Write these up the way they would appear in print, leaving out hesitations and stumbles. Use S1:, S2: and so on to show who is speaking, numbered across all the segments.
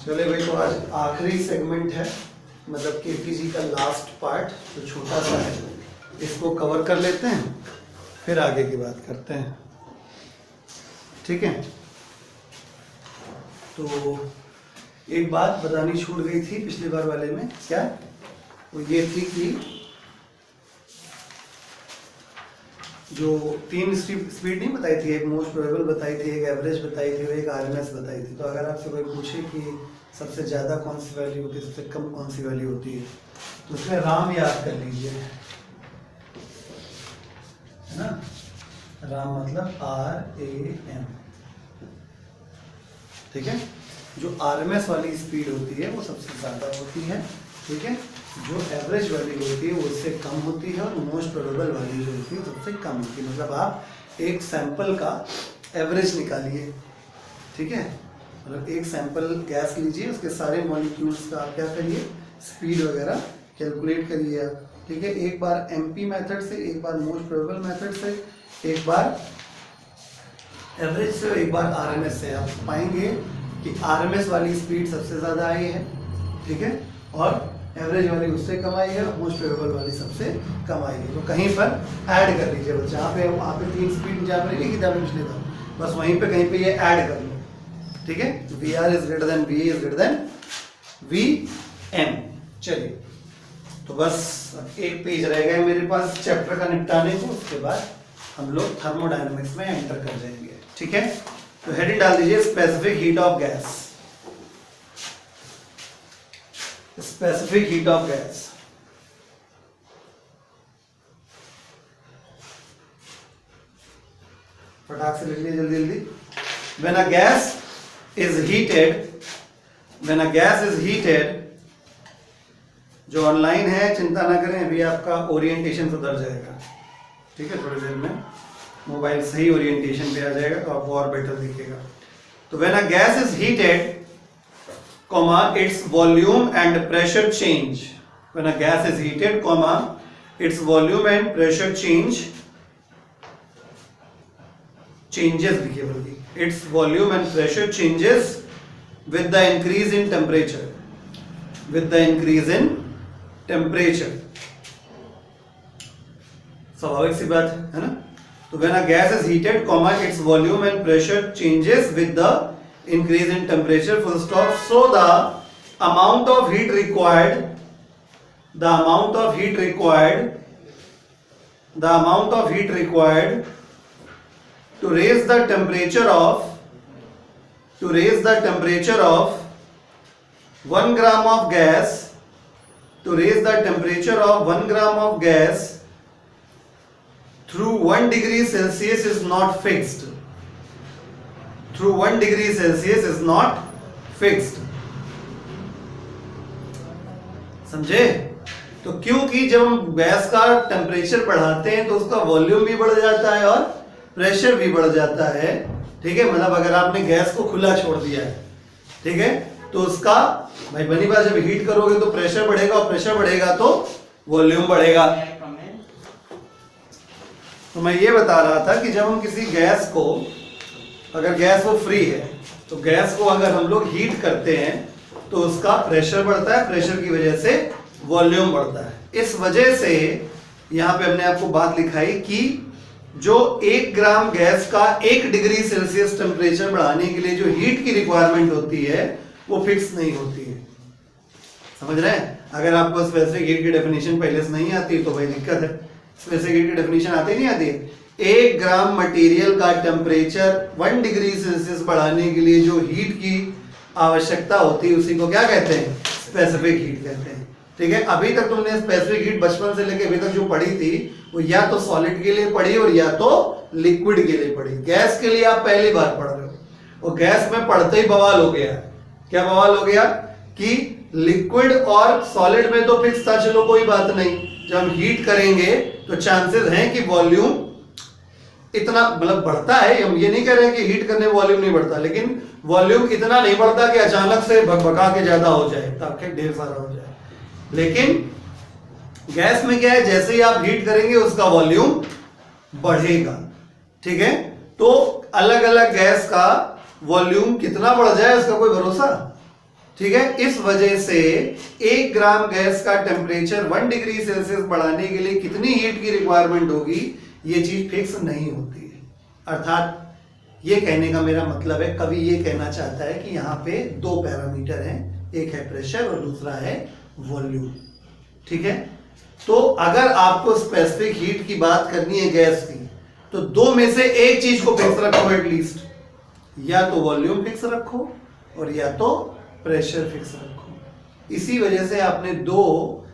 S1: चले भाई, तो आज आखिरी सेगमेंट है, मतलब केपीजी का लास्ट पार्ट जो छोटा सा है, इसको कवर कर लेते हैं, फिर आगे की बात करते हैं। ठीक है, तो एक बात बतानी छूट गई थी पिछली बार वाले में, क्या वो ये थी कि जो तीन स्पीड नहीं बताई थी, एक मोस्ट प्रोबेबल बताई थी, एक एवरेज बताई थी और एक आरएमएस बताई थी। तो अगर आपसे कोई पूछे कि सबसे ज़्यादा कौन सी वैल्यू होती है, सबसे कम कौन सी वैल्यू होती है, तो उसमें राम याद कर लीजिए, है ना। राम मतलब RAM। ठीक है, जो आरएमएस वाली स्पीड होती है वो सबसे ज़्यादा होती है। ठीक है, जो एवरेज वाली होती है वो उससे कम होती है, और मोस्ट प्रोबेबल वाली जो होती है वो सबसे कम होती है। मतलब आप एक सैंपल का एवरेज निकालिए। ठीक है, मतलब एक सैंपल गैस लीजिए, उसके सारे मॉलिक्यूल्स का आप क्या करिए, स्पीड वगैरह कैलकुलेट करिए आप। ठीक है, एक बार एमपी मेथड से, एक बार मोस्ट प्रोबेबल मेथड से, एक बार एवरेज से, एक बार आरएमएस से, आप पाएंगे कि आरएमएस वाली स्पीड सबसे ज़्यादा आई है। ठीक है, और एवरेज वाली उससे कम आई है, मोस्ट प्रोबेबल वाली सबसे कम आई है। तो कहीं पर ऐड कर लीजिए, बस जहाँ पे वहाँ पे तीन स्पीड जहाँ पर लिखी था पिछले बार, बस वहीं पे कहीं पे ये ऐड कर लो। ठीक है, VR is greater than VA is greater than VM। चलिए, तो बस अब एक पेज रह गया मेरे पास चैप्टर का निपटाने को, उसके बाद हम लोग थर्मोडायनेमिक्स में एंटर कर जाएंगे। ठीक है, तो हेडिंग डाल दीजिए specific heat of gas. Specific heat of gas, फटाक से लिख लीजिए जल्दी जल्दी। When a gas is heated, when a gas is heated, जो ऑनलाइन है चिंता ना करें, अभी आपका ओरिएंटेशन सुधर जाएगा। ठीक है, थोड़ी देर में मोबाइल सही ओरिएंटेशन पे आ जाएगा तो आपको और बेटर दिखेगा। तो when a gas is heated, comma its volume and pressure change, when a gas is heated, comma its volume and pressure changes, लिखिए बल्कि, its volume and pressure changes with the increase in temperature, with the increase in temperature। स्वाभाविक सी बात है ना। तो when a gas is heated, comma its volume and pressure changes with the increase in temperature, full stop। So the amount of heat required, the amount of heat required, the amount of heat required to raise the temperature of, to raise the temperature of 1 gram of gas, to raise the temperature of 1 gram of gas through 1 degree Celsius is not fixed, through 1 degree Celsius is not fixed। समझे? तो क्योंकि जब हम gas का temperature बढ़ाते हैं तो उसका वॉल्यूम भी बढ़ जाता है और प्रेशर भी बढ़ जाता है। ठीक है, मतलब अगर आपने गैस को खुला छोड़ दिया है, ठीक है, तो उसका भाई बनी बात, जब हीट करोगे तो प्रेशर बढ़ेगा, और प्रेशर बढ़ेगा तो वॉल्यूम बढ़ेगा। तो मैं ये बता रहा था कि जब हम किसी गैस को, अगर गैस वो फ्री है, तो गैस को अगर हम लोग हीट करते हैं तो उसका प्रेशर बढ़ता है, प्रेशर की वजह से वॉल्यूम बढ़ता है। इस वजह से यहाँ पे हमने आपको बात लिखाई कि जो 1 ग्राम गैस का 1 डिग्री सेल्सियस टेम्परेचर बढ़ाने के लिए जो हीट की रिक्वायरमेंट होती है वो फिक्स नहीं होती है। समझ रहे हैं? अगर आपको स्पेसिफिक हीट की डेफिनेशन पहले से नहीं आती तो भाई दिक्कत है। स्पेसिफिक हीट की डेफिनेशन आती नहीं आती है। 1 ग्राम मटेरियल का टेम्परेचर 1 डिग्री सेल्सियस बढ़ाने के लिए जो हीट की आवश्यकता होती है उसी को क्या कहते हैं? स्पेसिफिक हीट कहते हैं। ठीक है, अभी तक तुमने स्पेसिफिक हीट बचपन से लेकर अभी तक जो पढ़ी थी वो या तो सॉलिड के लिए पढ़ी और या तो लिक्विड के लिए पढ़ी। गैस के लिए आप पहली बार पढ़ रहे हो, और गैस में पढ़ते ही बवाल हो गया। क्या बवाल हो गया कि लिक्विड और सॉलिड में तो फिक्स था, चलो कोई बात नहीं, जब हम हीट करेंगे तो चांसेस हैं कि वॉल्यूम इतना मतलब बढ़ता है। हम ये नहीं कह रहे कि हीट करने वॉल्यूम नहीं बढ़ता, लेकिन वॉल्यूम इतना नहीं बढ़ता कि अचानक से भगभगा के ज्यादा हो जाए, ताकि ढेर सारा हो जाए। लेकिन गैस में क्या है, जैसे ही आप हीट करेंगे उसका वॉल्यूम बढ़ेगा। ठीक है, तो अलग अलग गैस का वॉल्यूम कितना बढ़ जाए उसका कोई भरोसा। ठीक है। इस वजह से 1 ग्राम गैस का टेम्परेचर 1 डिग्री सेल्सियस बढ़ाने के लिए कितनी हीट की रिक्वायरमेंट होगी, ये चीज फिक्स नहीं होती है। अर्थात ये कहने का मेरा मतलब है, कवि ये कहना चाहता है कि यहाँ पे 2 पैरामीटर हैं, एक है प्रेशर और दूसरा है वॉल्यूम। ठीक है। तो अगर आपको स्पेसिफिक हीट की बात करनी है गैस की, तो 2 में से एक चीज को फिक्स रखो एटलीस्ट, या तो वॉल्यूम फिक्स रखो और या तो प्रेशर फिक्स रखो। इसी वजह से आपने 2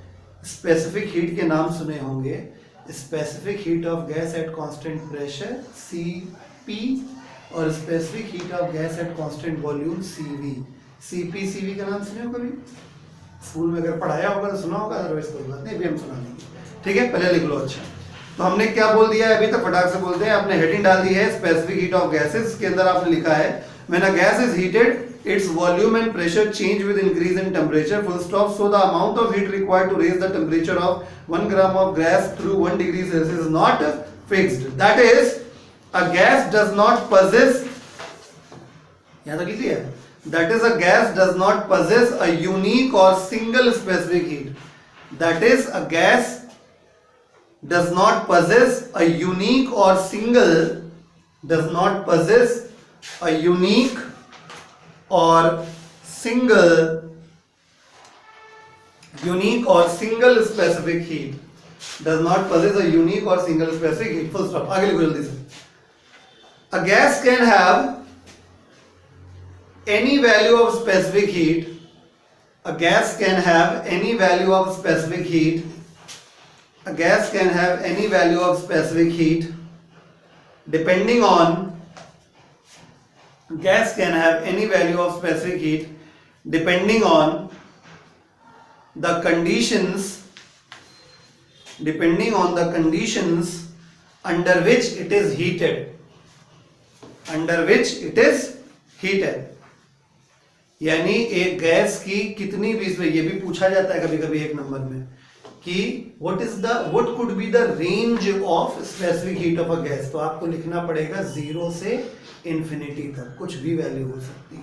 S1: स्पेसिफिक हीट के नाम सुने होंगे, specific heat of gas at constant pressure Cp और specific heat of gas at constant volume Cv। Cp Cv का नाम सुने हो कभी? स्कूल में अगर पढ़ाया होगा तो सुना होगा, अदरवाइज कोई बात नहीं, अभी हम सुना देंगे। ठीक है, पहले लिख लो। अच्छा, तो हमने क्या बोल दिया है अभी तक, फटाक से बोलते हैं। आपने हेडिंग डाल दी है स्पेसिफिक हीट ऑफ गैसेस, के अंदर आपने लिखा है when a gas is heated its volume and pressure change with increase in temperature, full stop. So the amount of heat required to raise the temperature of 1 gram of gas through 1 degree Celsius is not fixed. That is, a gas does not possess, यहाँ तक लिखी है, that is, a gas does not possess a unique or single specific heat. That is, a gas does not possess a unique or single, does not possess a unique or single specific heat, does not possess a unique or single specific heat. Full stop. आगे लिखो जल्दी से। A gas can have any value of specific heat. A gas can have any value of specific heat. A gas can have any value of specific heat depending on, gas can have any value of specific heat depending on the conditions, depending on the conditions under which it is heated, under which it is heated. यानी एक gas की कितनी भी, इसमें ये भी पूछा जाता है कभी कभी 1 नंबर में कि what could be the range of specific heat of a gas, तो आपको लिखना पड़ेगा 0 से इंफिनिटी तक, कुछ भी वैल्यू हो सकती है।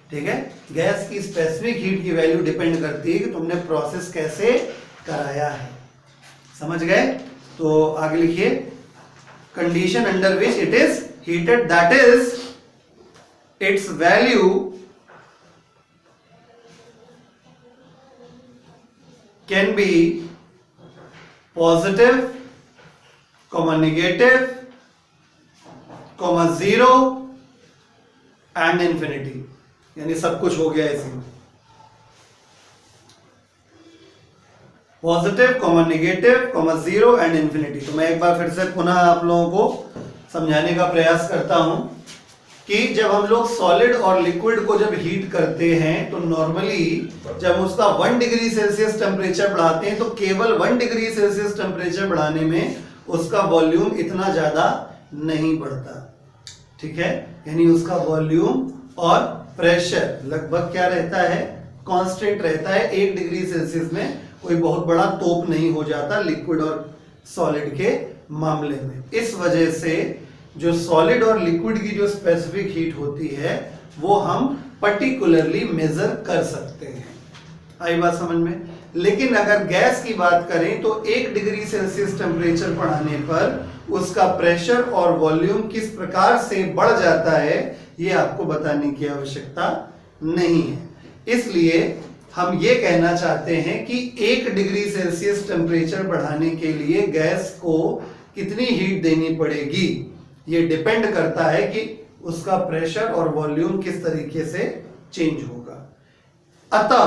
S1: ठीक है, गैस की स्पेसिफिक हीट की वैल्यू डिपेंड करती है कि तुमने प्रोसेस कैसे कराया है। समझ गए? तो आगे लिखिए, condition under which it is heated, that is it's value can be positive, negative, 0 and infinity, यानी सब कुछ हो गया इसी में। Positive, negative, 0 and infinity. तो मैं एक बार फिर से पुनः आप लोगों को समझाने का प्रयास करता हूं कि जब हम लोग सॉलिड और लिक्विड को जब हीट करते हैं तो नॉर्मली जब उसका 1 डिग्री सेल्सियस टेम्परेचर बढ़ाते हैं तो केवल 1 डिग्री सेल्सियस टेम्परेचर बढ़ाने में उसका वॉल्यूम इतना ज्यादा नहीं बढ़ता। ठीक है, यानी उसका वॉल्यूम और प्रेशर लगभग क्या रहता है, कांस्टेंट रहता है। 1 डिग्री सेल्सियस में कोई बहुत बड़ा तोप नहीं हो जाता लिक्विड और सॉलिड के मामले में। इस वजह से जो सॉलिड और लिक्विड की जो स्पेसिफिक हीट होती है वो हम पर्टिकुलरली मेजर कर सकते हैं। आई बात समझ में? लेकिन अगर गैस की बात करें तो 1 डिग्री सेल्सियस टेम्परेचर बढ़ाने पर उसका प्रेशर और वॉल्यूम किस प्रकार से बढ़ जाता है ये आपको बताने की आवश्यकता नहीं है। इसलिए हम ये कहना चाहते हैं कि 1 डिग्री सेल्सियस टेम्परेचर बढ़ाने के लिए गैस को कितनी हीट देनी पड़ेगी, ये डिपेंड करता है कि उसका प्रेशर और वॉल्यूम किस तरीके से चेंज होगा। अतः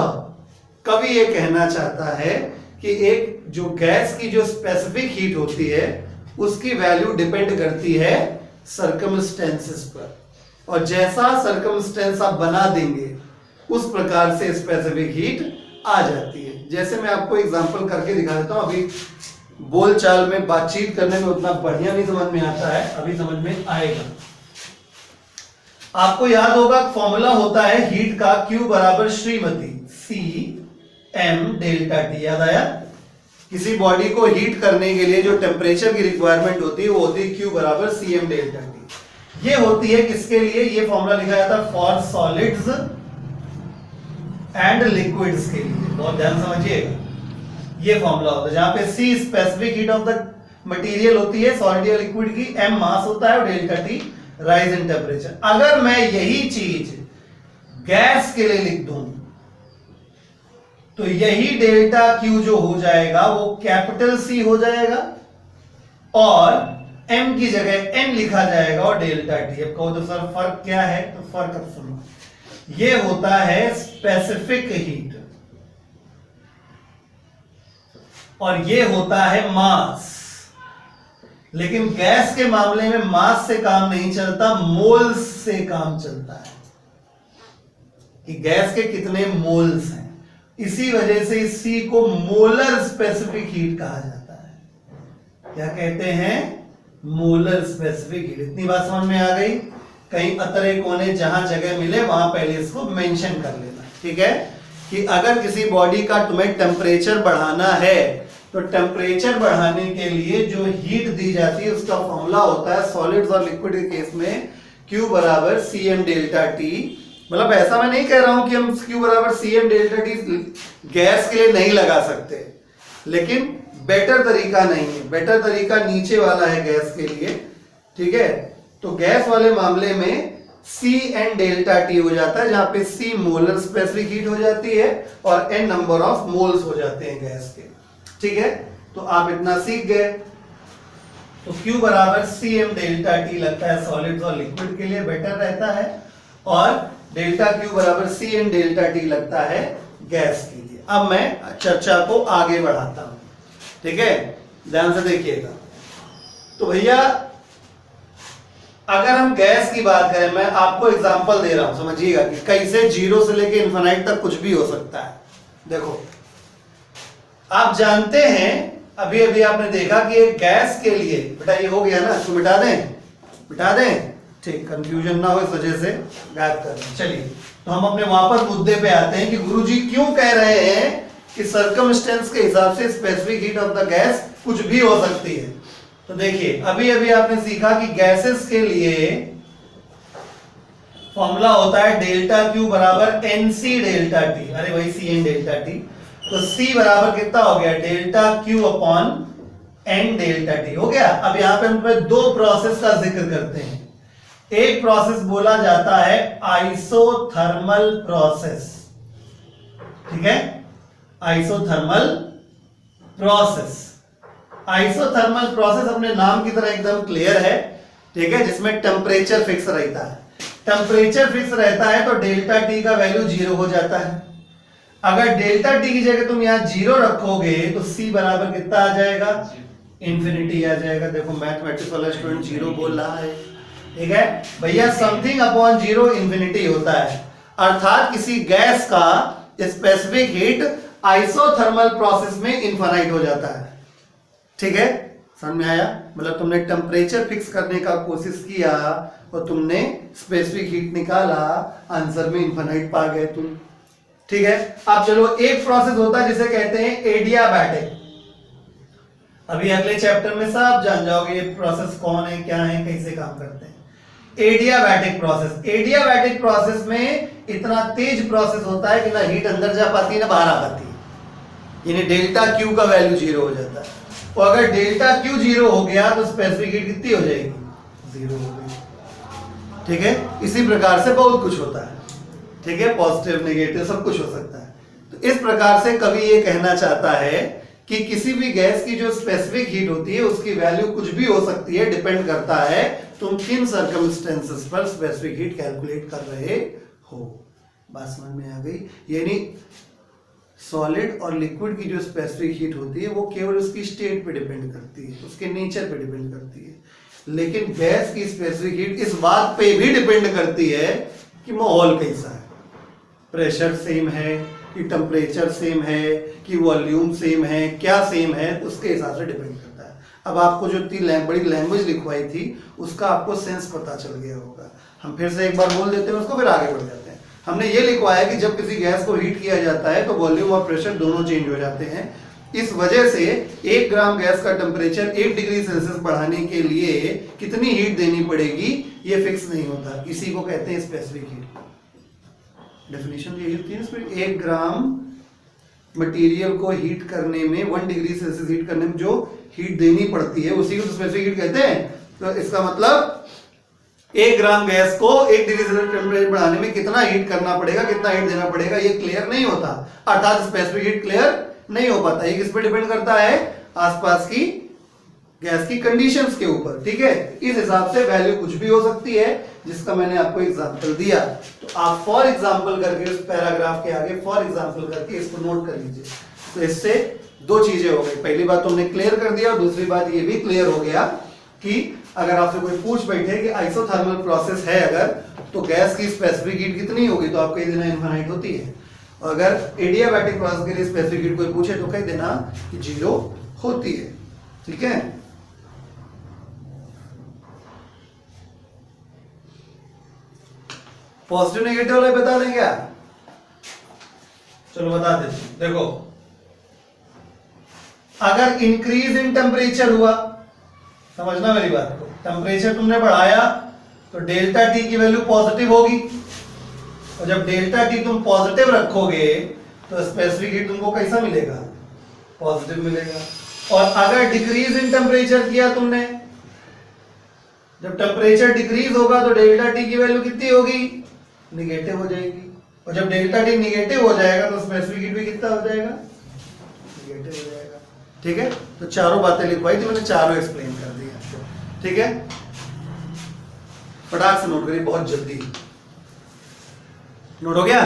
S1: कवि ये कहना चाहता है कि एक जो गैस की जो स्पेसिफिक हीट होती है उसकी वैल्यू डिपेंड करती है सर्कमस्टेंसेस पर, और जैसा सर्कमस्टेंस आप बना देंगे उस प्रकार से स्पेसिफिक हीट आ जाती है। जैसे मैं आपको एग्जांपल करके दिखा देता हूं। अभी बोलचाल में बातचीत करने में उतना बढ़िया नहीं समझ में आता है, अभी समझ में आएगा। आपको याद होगा फॉर्मूला होता है हीट का, Q बराबर श्रीमती CM डेल्टा T। याद आया? किसी बॉडी को हीट करने के लिए जो टेम्परेचर की रिक्वायरमेंट होती है वो होती है Q बराबर CM डेल्टा T। ये होती है किसके लिए? ये फॉर्मूला लिखा जाता है फॉर सॉलिड्स एंड लिक्विड्स के लिए, बहुत ध्यान समझिएगा, ये फॉर्मूला होता है जहां पे C specific heat of the material होती है सॉलिड या लिक्विड की, M मास होता है और delta T rise in temperature. अगर मैं यही चीज गैस के लिए लिख दूं तो यही डेल्टा Q जो हो जाएगा वो कैपिटल C हो जाएगा और M की जगह N लिखा जाएगा और डेल्टा T। अब कहो तो सर फर्क क्या है, तो फर्क अब सुनो, ये होता है स्पेसिफिक हीट और ये होता है मास। लेकिन गैस के मामले में मास से काम नहीं चलता, मोल्स से काम चलता है कि गैस के कितने मोल्स हैं। इसी वजह से इस C को मोलर स्पेसिफिक हीट कहा जाता है। क्या कहते हैं? Molar specific heat. इतनी बात समझ में आ गई? कहीं अतरे कोने जहां जगह मिले वहां पहले इसको मेंशन कर लेना, ठीक है? कि अगर किसी बॉडी का तुम्हें टेम्परेचर बढ़ाना है तो टेम्परेचर बढ़ाने के लिए जो हीट दी जाती है उसका फॉर्मूला होता है सॉलिड्स और लिक्विड के केस में Q बराबर Cm डेल्टा T। मतलब ऐसा मैं नहीं कह रहा हूं कि हम Q बराबर Cm डेल्टा T गैस के लिए नहीं लगा सकते, लेकिन बेटर तरीका नहीं है। बेटर तरीका नीचे वाला है गैस के लिए, ठीक है? तो गैस वाले मामले में Cn डेल्टा T हो जाता है, जहां पे C मोलर स्पेसिफिक हीट हो जाती है और N नंबर ऑफ मोल्स हो जाते हैं गैस के, ठीक है? तो आप इतना सीख गए। तो Q बराबर Cm डेल्टा T लगता है सॉलिड्स और लिक्विड के लिए, बेटर रहता है, और डेल्टा Q बराबर Cn डेल्टा T लगता है गैस के लिए। अब मैं चर्चा को आगे बढ़ाता हूं, ठीक है? ध्यान से देखिएगा। तो भैया अगर हम गैस की बात करें, मैं आपको एग्जांपल दे रहा हूं, समझिएगा कि कैसे जीरो से लेके इनफिनाइट तक कुछ भी हो सकता है। देखो, आप जानते हैं, अभी अभी आपने देखा कि एक गैस के लिए, बेटा ये हो गया ना, इसको मिटा दें, मिटा दें, ठीक, कंफ्यूजन ना हो इस वजह से गायब कर दें। चलिए, तो हम अपने वापस मुद्दे पे आते हैं कि गुरुजी क्यों कह रहे हैं कि सर्कमस्टेंस के हिसाब से specific heat of the gas कुछ भी हो सकती है। तो देखिए, अभी अभी आपने सीखा कि गैसेस के लिए फॉर्मूला होता है डेल्टा Q बराबर NC डेल्टा T, अरे वही Cn डेल्टा T। तो C बराबर कितना हो गया? Delta Q upon N delta T हो गया। अब यहां पे हम दो प्रोसेस का जिक्र करते हैं। एक प्रोसेस बोला जाता है आइसोथर्मल प्रोसेस, ठीक है? आइसोथर्मल प्रोसेस, आइसोथर्मल प्रोसेस अपने नाम की तरह एकदम क्लियर है, ठीक है? जिसमें टेम्परेचर फिक्स रहता है। टेम्परेचर फिक्स रहता है तो डेल्टा T का वैल्यू 0 हो जाता है। अगर डेल्टा T की जगह तुम यहां 0 रखोगे तो C बराबर कितना आ जाएगा? इंफिनिटी आ जाएगा। देखो मैथमेटिक्स वाला स्टूडेंट 0 बोल रहा है, ठीक है भैया? समथिंग अपॉन 0 इंफिनिटी होता है, अर्थात किसी गैस का स्पेसिफिक हीट आइसोथर्मल प्रोसेस में इनफाइनाइट हो जाता है, ठीक है? समझ में आया? मतलब तुमने टेम्परेचर फिक्स करने का कोशिश किया और तुमने स्पेसिफिक हीट निकाला, आंसर में इनफाइनाइट पा गए तुम, ठीक है? अब चलो, एक प्रोसेस होता है जिसे कहते हैं एडियाबैटिक। अभी अगले चैप्टर में सब जान जाओगे ये प्रोसेस कौन है, क्या है, कैसे काम करते हैं। एडियाबैटिक प्रोसेस, एडियाबैटिक प्रोसेस में इतना तेज प्रोसेस होता है कि ना हीट अंदर जा पाती है ना बाहर आ पाती है, यानी डेल्टा Q का वैल्यू 0 हो जाता है। और अगर डेल्टा Q 0 हो गया तो स्पेसिफिक हीट कितनी हो जाएगी? 0 हो गई, ठीक है? इसी प्रकार से बहुत कुछ होता है, ठीक है? पॉजिटिव नेगेटिव सब कुछ हो सकता है। तो इस प्रकार से कवि ये कहना चाहता है कि किसी भी गैस की जो स्पेसिफिक हीट होती है उसकी वैल्यू कुछ भी हो सकती है, डिपेंड करता है तुम किन सर्कमस्टेंसेस पर स्पेसिफिक हीट कैलकुलेट कर रहे हो। बात समझ में आ गई? यानी सॉलिड और लिक्विड की जो स्पेसिफिक हीट होती है वो केवल उसकी स्टेट पे डिपेंड करती है, उसके नेचर पे डिपेंड करती है। लेकिन गैस की स्पेसिफिक हीट इस बात पे भी डिपेंड करती है कि माहौल कैसा है, प्रेशर सेम है कि टेम्परेचर सेम है कि वॉल्यूम सेम है, क्या सेम है, उसके हिसाब से डिपेंड करता है। अब आपको जो इतनी बड़ी लैंग्वेज लिखवाई थी उसका आपको सेंस पता चल गया होगा। हम फिर से एक बार बोल देते हैं उसको, फिर आगे बढ़ जाते हैं। हमने ये लिखवाया कि जब किसी गैस को हीट किया जाता है तो वॉल्यूम और प्रेशर दोनों चेंज हो जाते हैं। इस वजह से 1 ग्राम गैस का टेम्परेचर 1 डिग्री सेल्सियस बढ़ाने के लिए कितनी हीट देनी पड़ेगी ये फिक्स नहीं होता, इसी को कहते हैं स्पेसिफिक हीट। डेफिनेशन यही होती है इसमें, 1 ग्राम मटेरियल को हीट करने में 1 डिग्री सेल्सियस हीट करने में जो हीट देनी पड़ती है उसी को तो स्पेसिफिक हीट कहते हैं। तो इसका मतलब 1 ग्राम गैस को 1 डिग्री सेल्सियस टेम्परेचर बढ़ाने में कितना हीट करना पड़ेगा, कितना हीट देना पड़ेगा, ये क्लियर नहीं होता, अर्थात स्पेसिफिक हीट क्लियर नहीं हो पाता। ये किस पे डिपेंड करता है, आसपास की गैस की कंडीशंस के ऊपर, ठीक है। इस हिसाब से वैल्यू कुछ भी हो सकती है, जिसका मैंने आपको एग्जांपल दिया। तो आप फॉर एग्जांपल करके उस पैराग्राफ के आगे फॉर एग्जांपल करके इसको नोट कर लीजिए। तो इससे 2 चीजें हो गई, पहली बात तुमने क्लियर कर दिया और दूसरी बात ये भी क्लियर हो गया कि अगर आपसे कोई पूछ बैठे कि आइसोथर्मल प्रोसेस है अगर, तो गैस की स्पेसिफिक हीट कितनी होगी, तो आपको ये देना इनफाइनाइट होती है। अगर एडियाबैटिक प्रोसेस के लिए स्पेसिफिक हीट कोई पूछे तो कह देना कि 0 होती है, ठीक है। पॉजिटिव नेगेटिव वाले बता दें क्या, चलो बता देते हैं। देखो अगर इंक्रीज इन टेम्परेचर हुआ, समझना मेरी बात को, टेम्परेचर तुमने बढ़ाया तो डेल्टा टी की वैल्यू पॉजिटिव होगी, और जब डेल्टा टी तुम पॉजिटिव रखोगे तो स्पेसिफिक हीट तुमको कैसा मिलेगा, पॉजिटिव मिलेगा। और अगर डिक्रीज इन टेम्परेचर किया तुमने, जब टेम्परेचर डिक्रीज होगा तो डेल्टा टी की वैल्यू कितनी होगी, निगेटिव हो जाएगी, और जब डेल्टा टी निगेटिव हो जाएगा तो स्पेसिफिक हीट भी कितना हो जाएगा, निगेटिव हो जाएगा, ठीक है। तो चारों बातें लिखवाई थी मैंने, चारों एक्सप्लेन कर दी आपको, ठीक है। फटाक से नोट करिए, बहुत जल्दी नोट हो गया।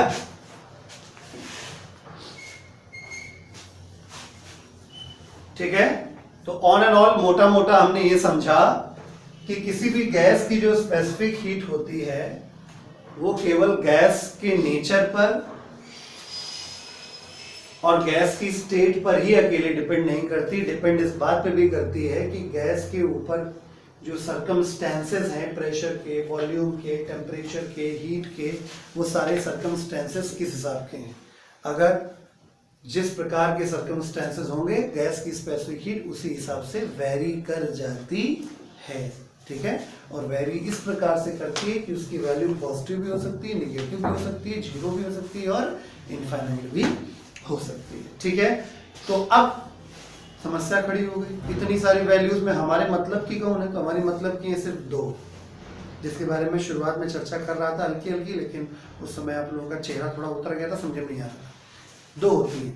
S1: ठीक है, तो ऑन एंड ऑल मोटा मोटा हमने ये समझा कि किसी भी गैस की जो स्पेसिफिक हीट होती है वो केवल गैस के नेचर पर और गैस की स्टेट पर ही अकेले डिपेंड नहीं करती, डिपेंड इस बात पे भी करती है कि गैस के ऊपर जो सर्कमस्टेंसेस हैं, प्रेशर के, वॉल्यूम के, टेम्परेचर के, हीट के, वो सारे सर्कमस्टेंसेस किस हिसाब के हैं। अगर जिस प्रकार के सर्कमस्टेंसेस होंगे गैस की स्पेसिफिक हीट उसी हिसाब से वेरी कर जाती है, ठीक है। और वेरी इस प्रकार से करती है कि उसकी वैल्यू पॉजिटिव भी हो सकती है, निगेटिव भी हो सकती है, 0 भी हो सकती है और इनफाइनाइट भी हो सकती है, ठीक है। तो अब समस्या खड़ी हो गई, इतनी सारी वैल्यूज में हमारे मतलब की कौन है, तो हमारी मतलब की है सिर्फ 2, जिसके बारे में शुरुआत में चर्चा कर रहा था हल्की हल्की, लेकिन उस समय आप लोगों का चेहरा थोड़ा उतर गया था, समझ में नहीं आ रहा। 2 होती है,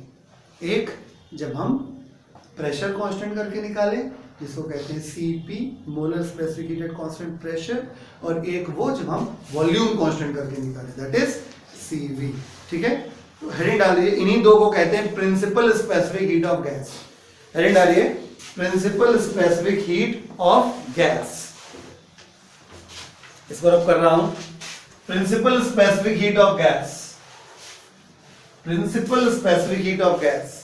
S1: एक जब हम प्रेशर कांस्टेंट करके निकाले जिसको कहते हैं CP, molar specific heat at constant pressure, और एक वो जब हम वॉल्यूम कांस्टेंट करके निकाले दैट इज सीवी, ठीक है। तो हेडिंग डालिए, इन्हीं 2 को कहते हैं principal specific heat of gas. Heading डालिए, principal specific heat of gas. इसको रब कर रहा हूं, principal specific heat of gas, principal specific heat of gas.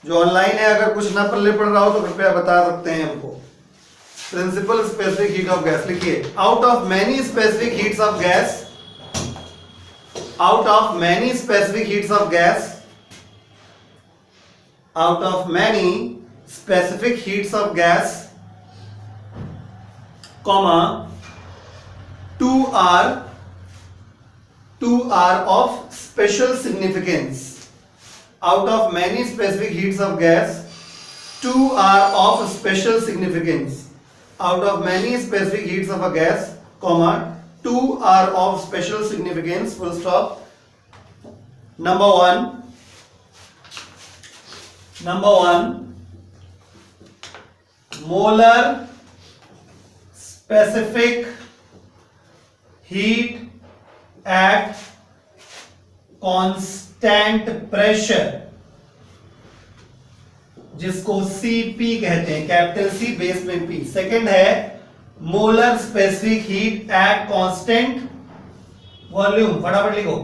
S1: जो ऑनलाइन है अगर कुछ ना पल्ले पड़ रहा हो तो कृपया बता सकते हैं हमको। Principal specific heat of gas लिखिए, out of many specific heats of gas, out of many specific heats of gas, out of many specific heats of gas, comma 2 are of special significance. Out of many specific heats of gas, 2 are of special significance. Out of many specific heats of a gas, comma 2 are of special significance. Full stop. Number one, molar specific heat at constant pressure, जिसको CP कहते हैं, capital C base में P। Second है molar specific heat at constant volume, फटाफट लिखो,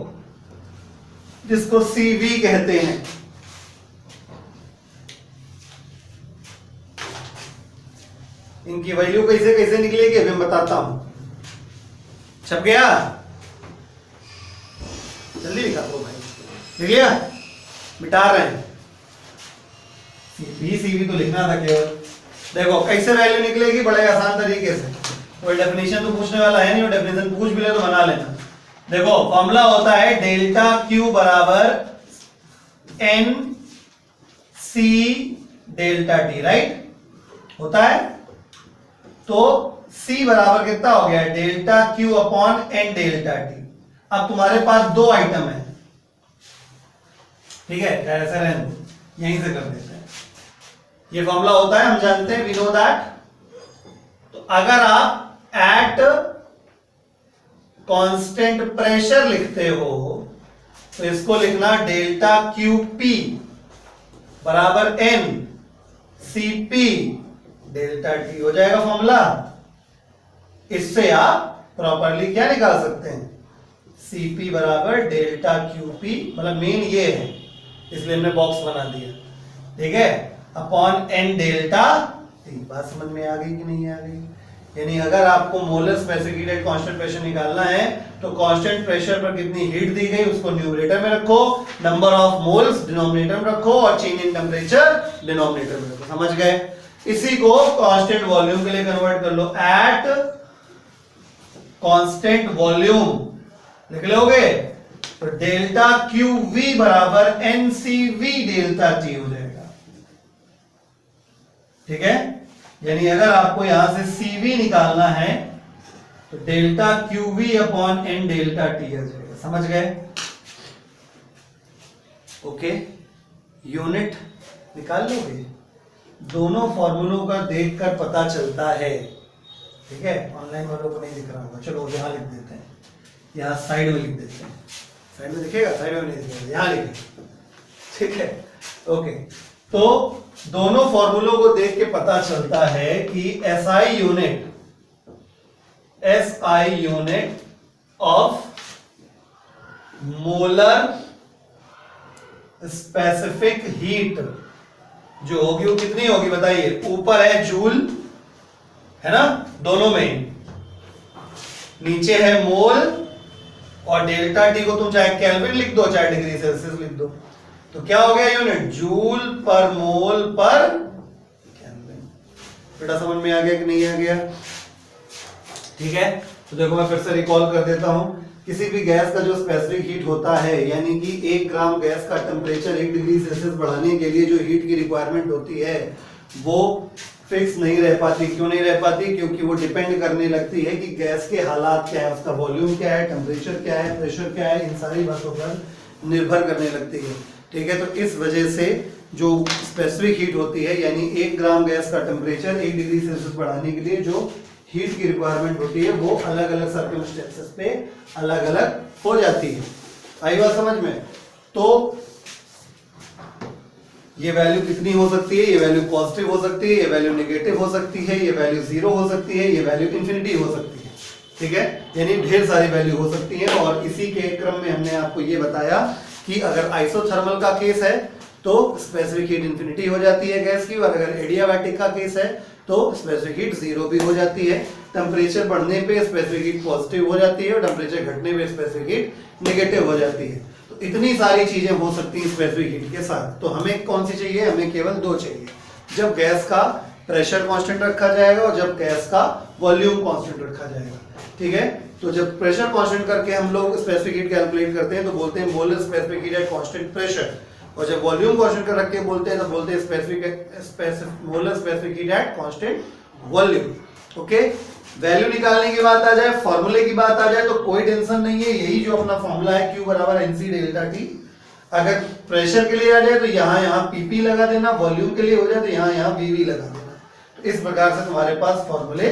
S1: जिसको CV कहते हैं। इनकी वैल्यू कैसे कैसे निकलेगी अभी मैं बताता हूं। छप गया, जल्दी लिखा दो भाई, लिख लिया, मिटा रहे हैं। सीवी तो लिखना था केवल। देखो कैसे वैल्यू निकलेगी, बड़े आसान तरीके से। कोई डेफिनेशन तो पूछने वाला है नहीं, और डेफिनेशन पूछ भी ले तो बना लेना। देखो फॉर्मूला होता है डेल्टा क्यू बराबर N C delta T, right होता है। तो C बराबर कितना हो गया, delta Q upon N delta T. अब तुम्हारे पास दो आइटम है, ठीक है, ऐसे रहने दो, यहीं से कर देते हैं। ये फॉर्मूला होता है, हम जानते हैं, वी नो दैट। तो अगर आप एट कांस्टेंट प्रेशर लिखते हो तो इसको लिखना डेल्टा क्यू पी बराबर N C P delta T हो जाएगा फॉर्मूला। इससे आप प्रॉपरली क्या निकाल सकते हैं, Cp बराबर डेल्टा क्यूपी, मतलब मेन ये है इसलिए हमने बॉक्स बना दिया, ठीक है, अपॉन एन डेल्टा टी। बात समझ में आ गई कि नहीं आ गई? यानी अगर आपको molar specific heat at constant pressure निकालना है तो कांस्टेंट प्रेशर पर कितनी हीट दी गई उसको न्यूमरेटर में रखो, नंबर ऑफ मोल्स डिनोमिनेटर में रखो और चेंज इन टेम्परेचर डिनोमिनेटर में रखो। समझ गए? इसी को कांस्टेंट वॉल्यूम के लिए कन्वर्ट कर लो, एट कांस्टेंट वॉल्यूम लिख लोगे तो डेल्टा क्यू वी बराबर N C V delta T हो जाएगा, ठीक है। यानी अगर आपको यहां से CV निकालना है तो delta Q V upon N delta T आ जाएगा। समझ गए? ओके, यूनिट निकाल लोगे, दोनों फॉर्मूलों का देखकर पता चलता है, ठीक है। ऑनलाइन वालों को नहीं दिख रहा होगा, चलो यहां लिख देते हैं, यहां साइड में लिख देते हैं। साइड में दिखेगा? साइड में नहीं दिखेगा, यहां लिखें, ठीक है। ओके, तो दोनों फॉर्मूलों को देख के पता चलता है कि SI unit of molar specific heat जो होगी वो कितनी होगी बताइए। ऊपर है जूल, है ना, दोनों में, नीचे है मोल और डेल्टा टी को तुम चाहे केल्विन लिख दो चाहे डिग्री सेल्सियस लिख दो, तो क्या हो गया यूनिट, जूल पर मोल पर केल्विन। बेटा समझ में आ गया कि नहीं आ गया? ठीक है, तो देखो मैं फिर से रिकॉल कर देता हूं, किसी भी गैस का जो स्पेसिफिक हीट होता है, यानी कि 1 ग्राम गैस का टेम्परेचर 1 डिग्री सेल्सियस बढ़ाने के लिए जो हीट की रिक्वायरमेंट होती है वो फिक्स नहीं रह पाती। क्यों नहीं रह पाती? क्योंकि वो डिपेंड करने लगती है कि गैस के हालात क्या है, उसका वॉल्यूम क्या है, टेम्परेचर क्या है, प्रेशर क्या है, इन सारी बातों पर निर्भर करने लगती है, ठीक है। तो इस वजह से जो स्पेसिफिक हीट होती है, यानी 1 ग्राम गैस का टेम्परेचर 1 डिग्री सेल्सियस बढ़ाने के लिए जो हीट की रिक्वायरमेंट होती है वो अलग अलग सर्कमस्टेंसेस पे अलग अलग हो जाती है। आई बात समझ में? तो ये वैल्यू कितनी हो सकती है, ये वैल्यू पॉजिटिव हो सकती है, ये वैल्यू नेगेटिव हो सकती है, ये वैल्यू 0 हो सकती है, ये वैल्यू इंफिनिटी हो सकती है, ठीक है। यानी ढेर सारी वैल्यू हो सकती है। और इसी के क्रम में हमने आपको ये बताया कि अगर आइसोथर्मल का केस है तो स्पेसिफिक हीट इंफिनिटी हो जाती है गैस की, और अगर एडियाबैटिक का केस है तो स्पेसिफिक हीट 0 भी हो जाती है। टेम्परेचर बढ़ने पे स्पेसिफिक हीट पॉजिटिव हो जाती है और टेम्परेचर घटने पे स्पेसिफिक हीट नेगेटिव हो जाती है। तो इतनी सारी चीजें हो सकती हैं स्पेसिफिक हीट के साथ। तो हमें कौन सी चाहिए? हमें केवल 2 चाहिए, जब गैस का प्रेशर कांस्टेंट रखा जाएगा और जब गैस का वॉल्यूम कांस्टेंट रखा जाएगा, ठीक है। तो जब प्रेशर कांस्टेंट करके हम लोग स्पेसिफिक हीट कैलकुलेट करते हैं तो बोलते हैं molar specific heat at constant pressure, और जब वॉल्यूम कांस्टेंट कर रख के बोलते हैं तो बोलते हैं molar specific heat at constant volume. Okay, value निकालने की बात आ जाए, फॉर्मूले की बात आ जाए तो कोई टेंशन नहीं है, यही जो अपना फॉर्मूला है Q बराबर NC डेल्टा T। अगर प्रेशर के लिए आ जाए तो यहाँ PP लगा देना, वॉल्यूम के लिए हो जाए तो यहाँ VV लगा देना। तो इस प्रकार से तुम्हारे पास फॉर्मूले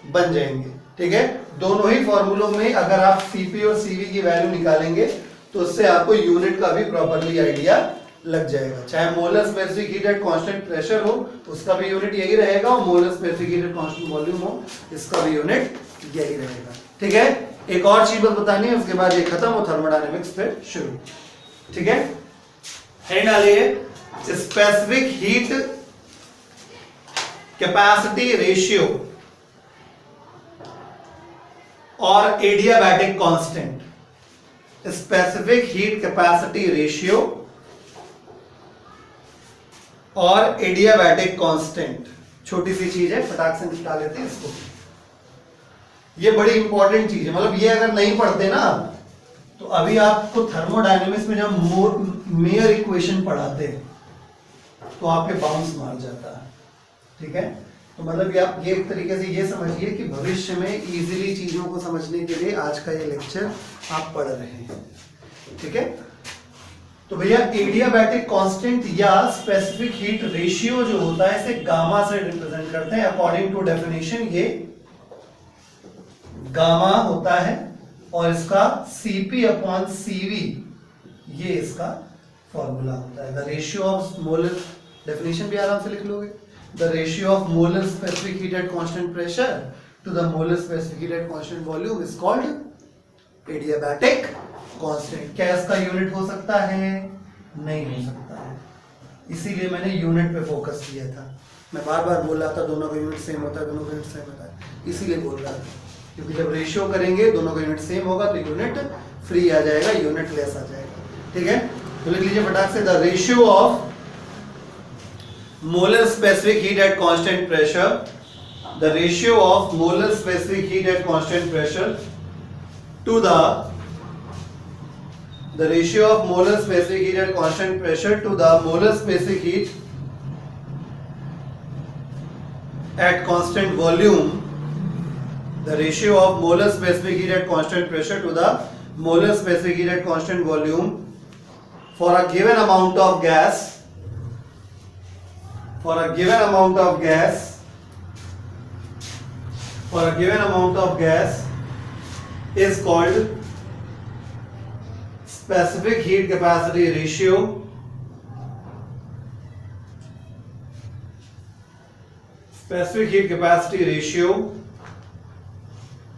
S1: बन जाएंगे, ठीक है। दोनों ही फॉर्मूलों में अगर आप CP और CV की वैल्यू निकालेंगे तो उससे आपको यूनिट का भी प्रॉपरली आइडिया लग जाएगा। चाहे molar specific heat at constant pressure हो उसका भी यूनिट यही रहेगा, और molar specific heat at constant volume हो इसका भी यूनिट यही रहेगा, ठीक है। एक और चीज बतानी है, उसके बाद ये खत्म हो, थर्मोडायनेमिक्स फिर शुरू, ठीक है। हेड डालिए, स्पेसिफिक हीट कैपेसिटी रेशियो और adiabatic constant. Specific heat capacity ratio और एडियाबैटिक कांस्टेंट, छोटी सी चीज है, फटाक से निपटा लेते हैं इसको। ये बड़ी इंपॉर्टेंट चीज है, मतलब ये अगर नहीं पढ़ते ना तो अभी आपको थर्मोडायनेमिक्स में जब मेयर इक्वेशन पढ़ाते हैं तो आपके बाउंस मार जाता है, ठीक है। तो मतलब कि आप ये एक तरीके से ये समझिए कि भविष्य में इजीली चीजों को समझने के लिए आज का ये लेक्चर आप पढ़ रहे हैं, ठीक है। तो भैया एडियाबैटिक कांस्टेंट या स्पेसिफिक हीट रेशियो जो होता है इसे गामा से रिप्रेजेंट करते हैं। अकॉर्डिंग टू डेफिनेशन ये गामा होता है और इसका Cp अपॉन Cv ये इसका फॉर्मूला होता है। The ratio of molar, definition भी आराम से लिख लोगे, the ratio of molar specific heat at constant pressure to the molar specific heat at constant volume is called adiabatic constant. क्या इसका यूनिट हो सकता है? नहीं हो सकता है, इसीलिए मैंने यूनिट पे फोकस किया था। मैं बार बार बोल रहा था दोनों का यूनिट सेम होता है, दोनों का यूनिट सेम होता है, इसीलिए बोल रहा था, क्योंकि जब रेशियो करेंगे दोनों का यूनिट सेम होगा तो यूनिट फ्री आ जाएगा, यूनिट लेस आ जाएगा, ठीक है। तो लिख लीजिए फटाक से, the ratio of molar specific heat at constant pressure, the ratio of molar specific heat at constant pressure to the ratio of molar specific heat at constant pressure to the molar specific heat at constant volume, the ratio of molar specific heat at constant pressure to the molar specific heat at constant volume for a given amount of gas, for a given amount of gas, for a given amount of gas is called specific heat capacity ratio, specific heat capacity ratio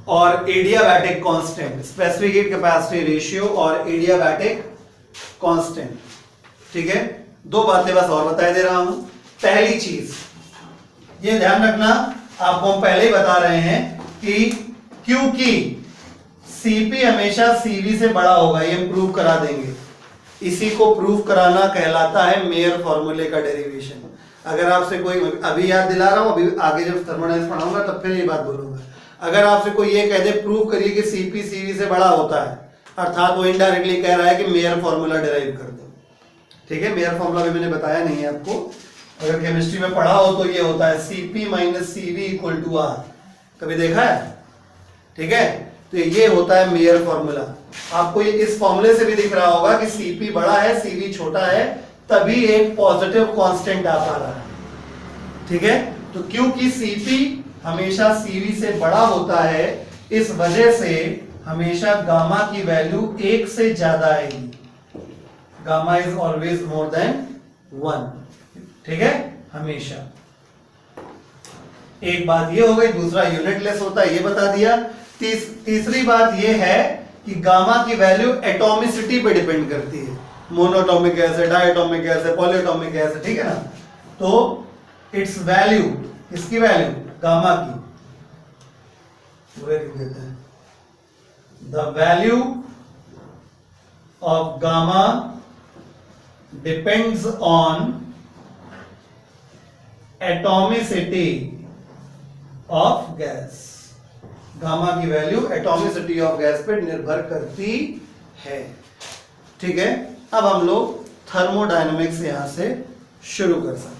S1: और adiabatic constant, specific heat capacity ratio और adiabatic constant, ठीक है। दो बातें बस और बताए दे रहा हूं। पहली चीज ये ध्यान रखना, आपको हम पहले ही बता रहे हैं कि क्योंकि Cp हमेशा Cv से बड़ा होगा, ये प्रूव करा देंगे। इसी को प्रूव कराना कहलाता है मेयर फॉर्मूले का डेरिवेशन। अगर आपसे कोई, अभी याद दिला रहा हूं, अभी आगे जब थर्मोडायनेमिक्स पढ़ाऊंगा तब फिर ये बात बोलूंगा। अगर आपसे कोई ये कह दे प्रूव करिए कि Cp Cv से बड़ा होता है, अर्थात वो इनडायरेक्टली कह रहा है कि मेयर फॉर्मूला डिराइव कर दो, ठीक है। मेयर फॉर्मूला भी मैंने बताया नहीं है आपको, अगर केमिस्ट्री में पढ़ा हो तो ये होता है Cp minus Cv equal to R, कभी देखा है, ठीक है। तो ये होता है मेयर फॉर्मूला। आपको ये इस फॉर्मूले से भी दिख रहा होगा कि Cp बड़ा है Cv छोटा है, तभी एक पॉजिटिव कांस्टेंट आ पा रहा है, ठीक है। तो क्योंकि Cp हमेशा Cv से बड़ा होता है, इस वजह से हमेशा गामा की वैल्यू 1 से ज्यादा आएगी। Gamma is always more than 1, ठीक है, हमेशा। एक बात ये हो गई, दूसरा यूनिटलेस होता है, ये बता दिया। तीसरी बात ये है कि गामा की वैल्यू एटॉमिसिटी पे डिपेंड करती है, मोनोटॉमिक कैसे, डायटॉमिक कैसे, पॉलीएटॉमिक कैसे, ठीक है ना। तो इट्स वैल्यू, इसकी वैल्यू गामा की पूरे लिख देते हैं, the value of gamma depends on atomicity of gas. Gamma की वैल्यू एटॉमिसिटी ऑफ गैस पर निर्भर करती है, ठीक है। अब हम लोग थर्मोडायनेमिक्स यहां से शुरू कर सकते हैं।